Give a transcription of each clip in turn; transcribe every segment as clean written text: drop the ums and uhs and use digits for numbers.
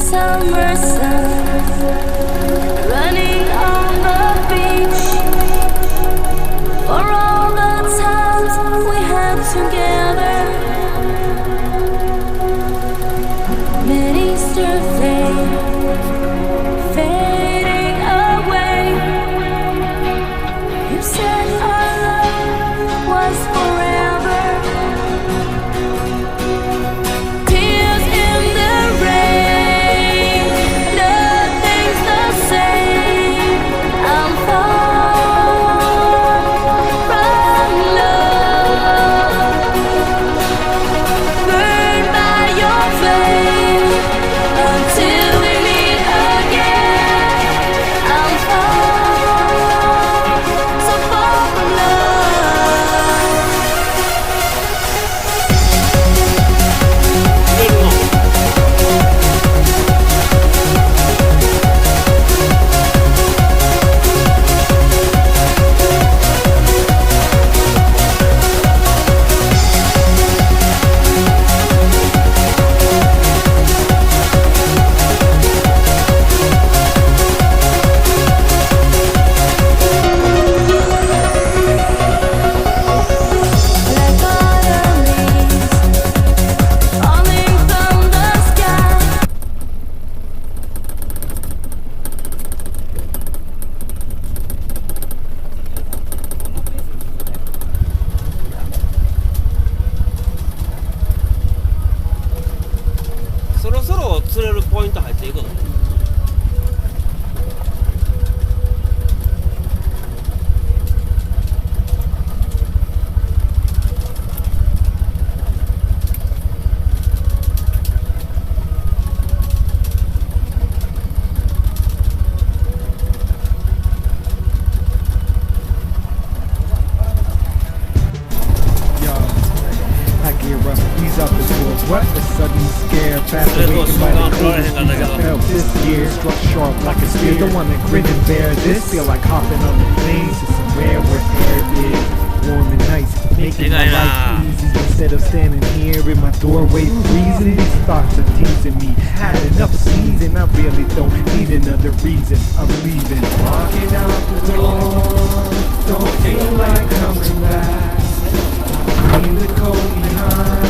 summer sun, running on the beach, for all the times we had together. Mid-Easter flame fading away. You said our love was forever. Tears in the rain, nothing's the same. I'm far from love, burned by your flame until we meet again. I'm far, so far from love. Like autumn leaves falling from the sky.そろそろ釣れるポイント入っていくの。I gear up, ease up the tools. What a sudden scare. Fast awakened by the coolest breeze I felt this year. Struck sharp like a spear. Don't wanna grin and bear this. Feel like hopping on the planes to somewhere where air is warm and nice, making my life easy instead of standing here in my doorway freezing. These thoughts are teasing me. Had enough season. I really don't need another reason. I'm leaving. Walking out the door. Don't feel like coming back. Leave the cold behind.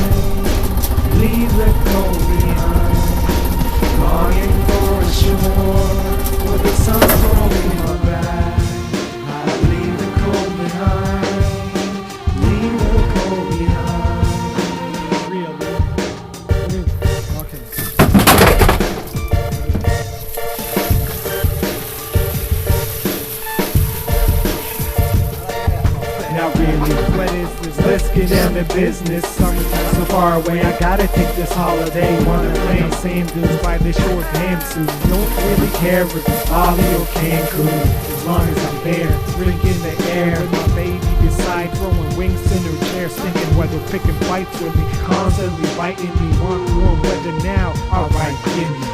Leave the cold behind. Longing for a shore where the sun's rolling my back. I leave the cold behind. Leave the cold behind. Really? Okay. Not really, what is this? Let's get down to business. Summertime so far away, I gotta take this holiday. Wanna play sand dunes by the short pantsuit. Don't really care if it's Bali or Cancun, as long as I'm there, drinking the air with my baby beside, throwing wings in her chair, stinking weather, picking fights with me, constantly biting me. Want warm weather now? Alright, give me.